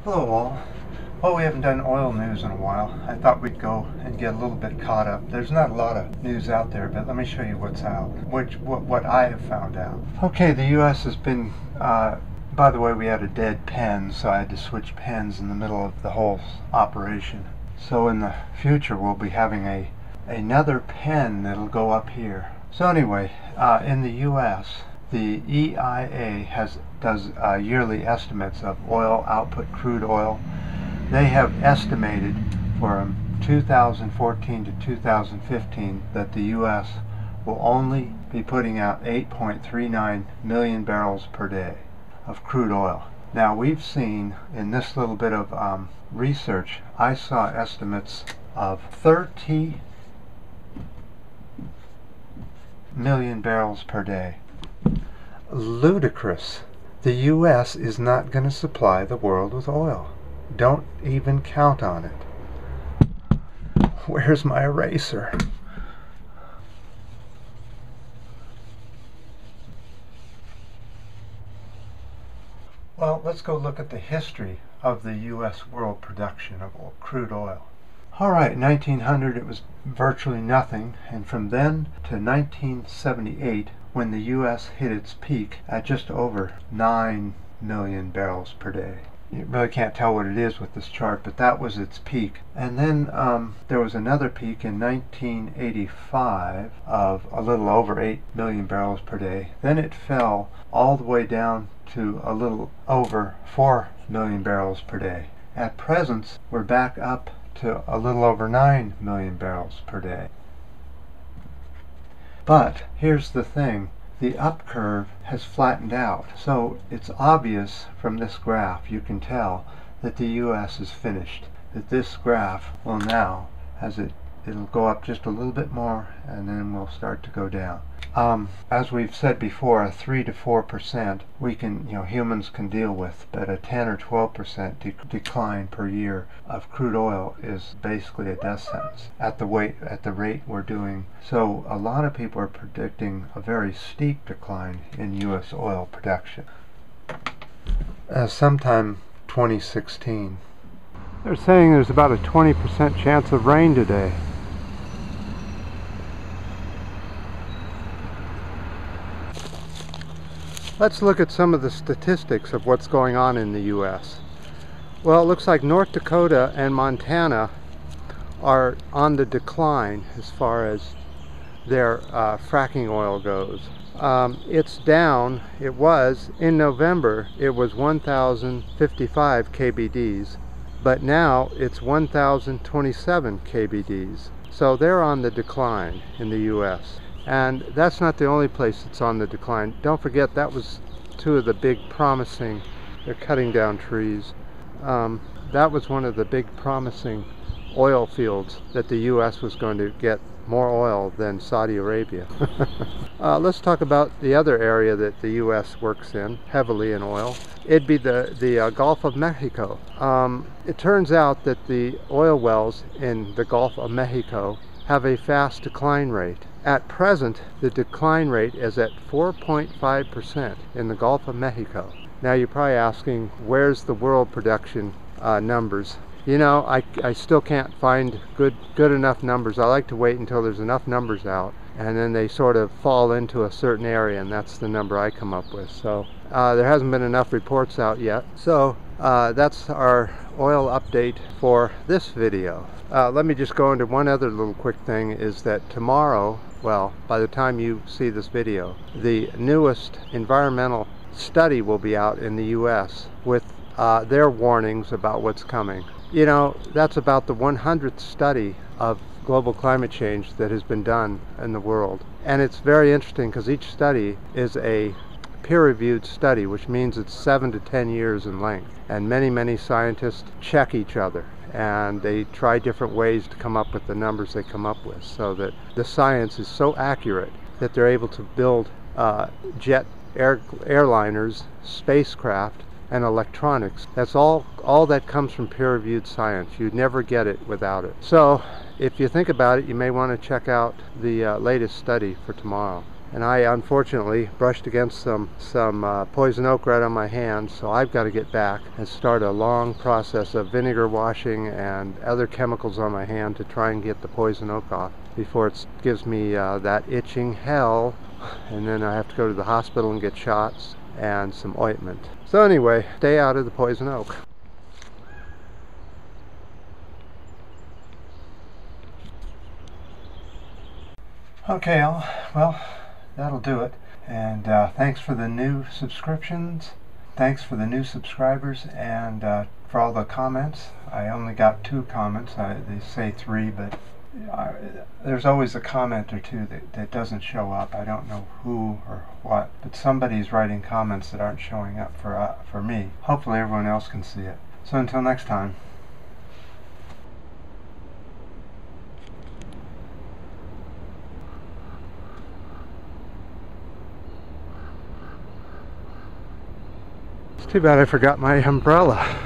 Hello all. Well, we haven't done oil news in a while. I thought we'd go and get a little bit caught up. There's not a lot of news out there, but let me show you what's out, what I have found out. Okay, the U.S. has been, by the way, we had a dead pen, so I had to switch pens in the middle of the whole operation. So in the future, we'll be having another pen that'll go up here. So anyway, in the U.S., the EIA does yearly estimates of oil output, crude oil. They have estimated from 2014 to 2015 that the U.S. will only be putting out 8.39 million barrels per day of crude oil. Now we've seen in this little bit of research, I saw estimates of 30 million barrels per day. Ludicrous. The U.S. is not going to supply the world with oil. Don't even count on it. Where's my eraser? Well, let's go look at the history of the U.S. world production of crude oil. Alright, in 1900 it was virtually nothing, and from then to 1978, when the U.S. hit its peak at just over 9 million barrels per day. You really can't tell what it is with this chart, but that was its peak. And then there was another peak in 1985 of a little over 8 million barrels per day. Then it fell all the way down to a little over 4 million barrels per day. At present, we're back up to a little over 9 million barrels per day. But here's the thing, the up curve has flattened out. So it's obvious from this graph, you can tell that the U.S. is finished. That this graph will now, it'll go up just a little bit more and then we'll start to go down. As we've said before, a 3 to 4% humans can deal with, but a 10 or 12% decline per year of crude oil is basically a death sentence at the rate we're doing. So a lot of people are predicting a very steep decline in U.S. oil production. Sometime 2016. They're saying there's about a 20% chance of rain today. Let's look at some of the statistics of what's going on in the U.S. Well, it looks like North Dakota and Montana are on the decline as far as their fracking oil goes. It's down. It was, in November, it was 1,055 KBDs, but now it's 1,027 KBDs. So they're on the decline in the U.S. And that's not the only place that's on the decline. Don't forget, that was two of the big promising, they're cutting down trees. That was one of the big promising oil fields that the U.S. was going to get more oil than Saudi Arabia. Let's talk about the other area that the U.S. works in heavily in oil. It'd be the Gulf of Mexico. It turns out that the oil wells in the Gulf of Mexico have a fast decline rate. At present, the decline rate is at 4.5% in the Gulf of Mexico. Now you're probably asking, where's the world production numbers? You know, I still can't find good enough numbers. I like to wait until there's enough numbers out, and then they sort of fall into a certain area, and that's the number I come up with. So there hasn't been enough reports out yet. So that's our oil update for this video. Let me just go into one other little quick thing, is that tomorrow, well, by the time you see this video, the newest environmental study will be out in the U.S. with their warnings about what's coming. You know, that's about the 100th study of global climate change that has been done in the world. And it's very interesting because each study is a peer-reviewed study, which means it's 7 to 10 years in length. And many scientists check each other, and they try different ways to come up with the numbers they come up with, so that the science is so accurate that they're able to build airliners, spacecraft, and electronics. That's all that comes from peer-reviewed science. You'd never get it without it. So if you think about it, you may want to check out the latest study for tomorrow. and I unfortunately brushed against some poison oak right on my hands, so I've got to get back and start a long process of vinegar washing and other chemicals on my hand to try and get the poison oak off before it gives me that itching hell, and then I have to go to the hospital and get shots and some ointment. So anyway, stay out of the poison oak. Okay, well, that'll do it. And thanks for the new subscriptions. Thanks for the new subscribers, and for all the comments. I only got 2 comments. They say 3, but there's always a comment or 2 that doesn't show up. I don't know who or what, but somebody's writing comments that aren't showing up for me. Hopefully everyone else can see it. So until next time. It's too bad I forgot my umbrella.